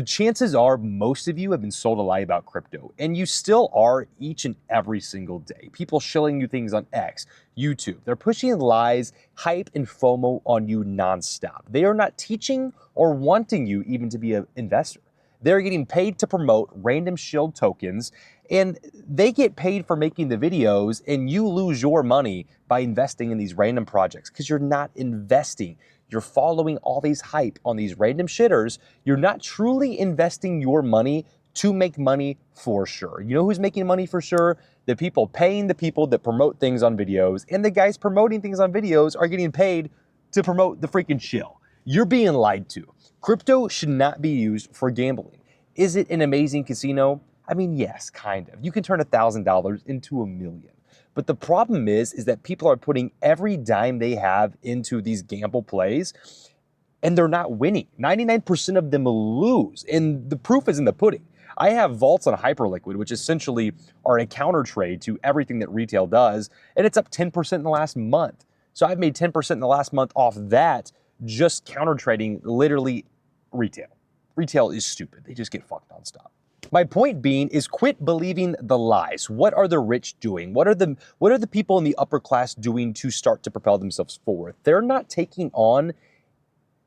The chances are most of you have been sold a lie about crypto, and you still are each and every single day. People shilling you things on X, YouTube. They're pushing lies, hype, and FOMO on you nonstop. They are not teaching or wanting you even to be an investor. They're getting paid to promote random shield tokens, and they get paid for making the videos, and you lose your money by investing in these random projects because you're not investing. You're following all these hype on these random shitters. You're not truly investing your money to make money for sure. You know who's making money for sure? The people paying the people that promote things on videos, and the guys promoting things on videos are getting paid to promote the freaking shill. You're being lied to. Crypto should not be used for gambling. Is it an amazing casino? I mean, yes, kind of. You can turn $1,000 into $1 million. But the problem is that people are putting every dime they have into these gamble plays, and they're not winning. 99% of them lose, and the proof is in the pudding. I have vaults on Hyperliquid, which essentially are a counter trade to everything that retail does, and it's up 10% in the last month. So I've made 10% in the last month off that, just counter trading literally retail. Retail is stupid. They just get fucked nonstop. My point being is quit believing the lies. What are the rich doing? What are the people in the upper class doing to start to propel themselves forward? They're not taking on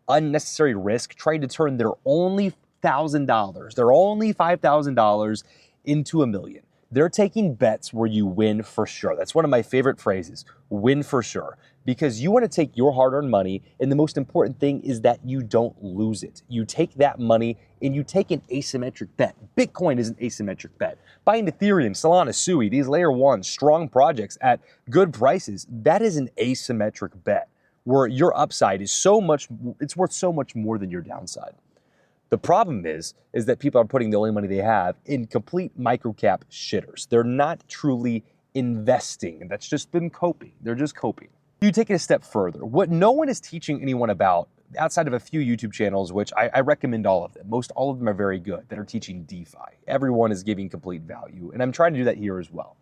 unnecessary risk, trying to turn their only $1,000, their only $5,000 into $1 million. They're taking bets where you win for sure. That's one of my favorite phrases, win for sure. Because you want to take your hard-earned money, and the most important thing is that you don't lose it. You take that money and you take an asymmetric bet. Bitcoin is an asymmetric bet. Buying Ethereum, Solana, Sui, these layer one strong projects at good prices, that is an asymmetric bet where your upside is so much, it's worth so much more than your downside. The problem is that people are putting the only money they have in complete microcap shitters. They're not truly investing, and that's just them coping. They're just coping. You take it a step further. What no one is teaching anyone about, outside of a few YouTube channels, which I recommend all of them. Most all of them are very good, that are teaching DeFi. Everyone is giving complete value, and I'm trying to do that here as well.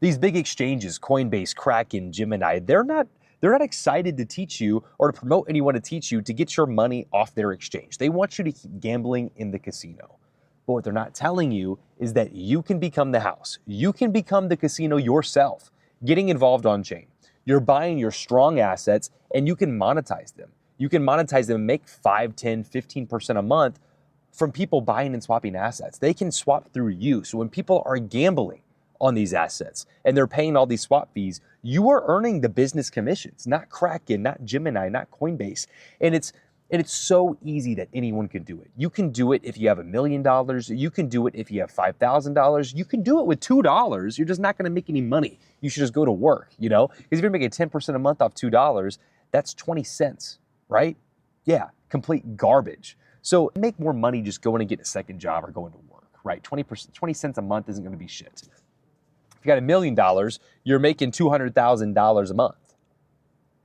These big exchanges, Coinbase, Kraken, Gemini, they're not excited to teach you or to promote anyone to teach you to get your money off their exchange. They want you to keep gambling in the casino. But what they're not telling you is that you can become the house. You can become the casino yourself, getting involved on chain. You're buying your strong assets and you can monetize them. You can monetize them and make 5, 10, 15% a month from people buying and swapping assets. They can swap through you. So when people are gambling on these assets and they're paying all these swap fees, you are earning the business commissions, not Kraken, not Gemini, not Coinbase. And it's so easy that anyone can do it. You can do it if you have $1 million. You can do it if you have $5,000. You can do it with $2. You're just not going to make any money. You should just go to work, you know? Because if you're making 10% a month off $2, that's 20 cents, right? Yeah, complete garbage. So make more money just going and getting a second job or going to work, right? 20 cents a month isn't going to be shit. If you got $1 million, you're making $200,000 a month.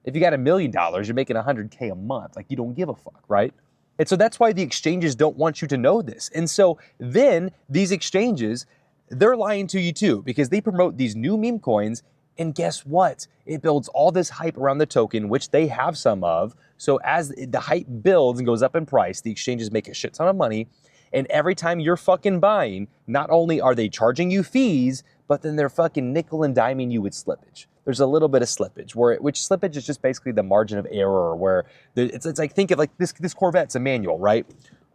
If you got $1 million, you're making $100K a month. Like, you don't give a fuck, right? And so that's why the exchanges don't want you to know this. And so then these exchanges, they're lying to you too, because they promote these new meme coins. And guess what? It builds all this hype around the token, which they have some of. So as the hype builds and goes up in price, the exchanges make a shit ton of money. And every time you're fucking buying, not only are they charging you fees, but then they're fucking nickel and diming you with slippage. There's a little bit of slippage, which slippage is just basically the margin of error, where it's like, think of like this Corvette's a manual, right?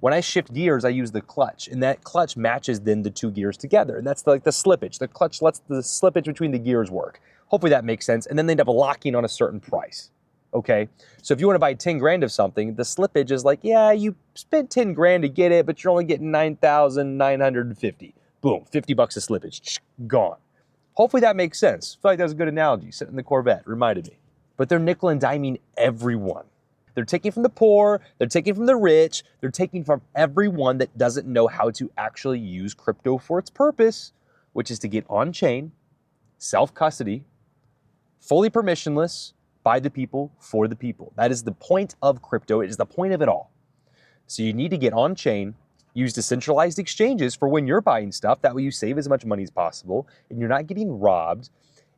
When I shift gears, I use the clutch, and that clutch matches then the two gears together. And that's like the slippage. The clutch lets the slippage between the gears work. Hopefully that makes sense. And then they end up locking on a certain price. Okay, so if you want to buy 10 grand of something, the slippage is like, yeah, you spent 10 grand to get it, but you're only getting 9,950. Boom, 50 bucks of slippage, gone. Hopefully that makes sense. I feel like that was a good analogy. Sitting in the Corvette reminded me. But they're nickel and diming everyone. They're taking from the poor, they're taking from the rich, they're taking from everyone that doesn't know how to actually use crypto for its purpose, which is to get on chain, self-custody, fully permissionless, by the people, for the people. That is the point of crypto. It is the point of it all. So you need to get on chain, use decentralized exchanges for when you're buying stuff. That way you save as much money as possible and you're not getting robbed.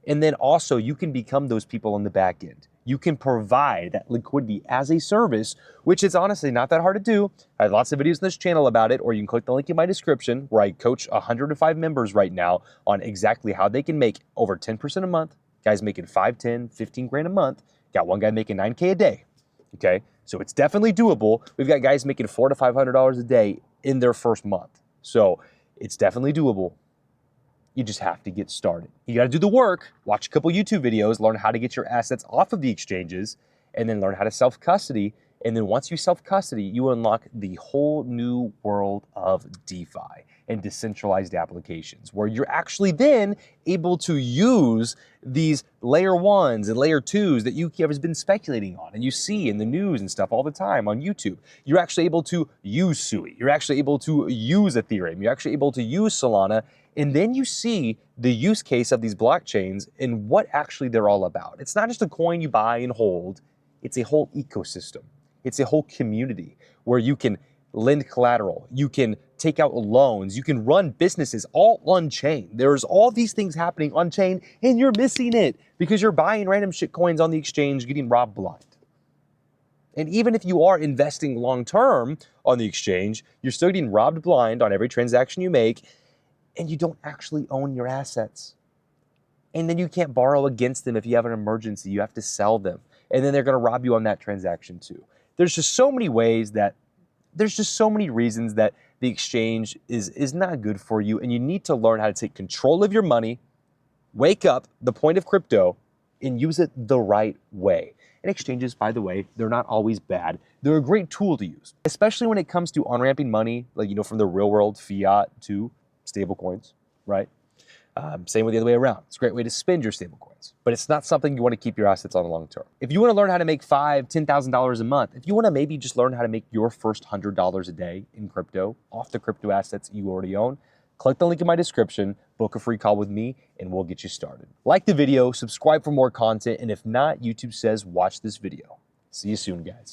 And then also you can become those people on the back end. You can provide that liquidity as a service, which is honestly not that hard to do. I have lots of videos on this channel about it, or you can click the link in my description where I coach 105 members right now on exactly how they can make over 10% a month. Guys making 5, 10, 15 grand a month. Got one guy making 9K a day. Okay, so it's definitely doable. We've got guys making $400 to $500 a day in their first month. So it's definitely doable. You just have to get started. You got to do the work, watch a couple YouTube videos, learn how to get your assets off of the exchanges, and then learn how to self-custody. And then once you self-custody, you unlock the whole new world of DeFi and decentralized applications, where you're actually then able to use these layer ones and layer twos that you have been speculating on and you see in the news and stuff all the time on YouTube. You're actually able to use Sui. You're actually able to use Ethereum. You're actually able to use Solana. And then you see the use case of these blockchains and what actually they're all about. It's not just a coin you buy and hold. It's a whole ecosystem. It's a whole community where you can lend collateral, you can take out loans, you can run businesses all on chain. There's all these things happening on chain and you're missing it because you're buying random shit coins on the exchange, getting robbed blind. And even if you are investing long-term on the exchange, you're still getting robbed blind on every transaction you make, and you don't actually own your assets. And then you can't borrow against them if you have an emergency. You have to sell them. And then they're going to rob you on that transaction too. There's just so many ways that, there's just so many reasons that the exchange is not good for you. And you need to learn how to take control of your money, wake up the point of crypto, and use it the right way. And exchanges, by the way, they're not always bad. They're a great tool to use, especially when it comes to on-ramping money, like, from the real world fiat to stable coins, right? Same with the other way around. It's a great way to spend your stable coins, but it's not something you want to keep your assets on long term. If you want to learn how to make $5,000, $10,000 a month, if you want to maybe just learn how to make your first $100 a day in crypto off the crypto assets you already own, click the link in my description, book a free call with me, and we'll get you started. Like the video, subscribe for more content, and if not, YouTube says watch this video. See you soon, guys.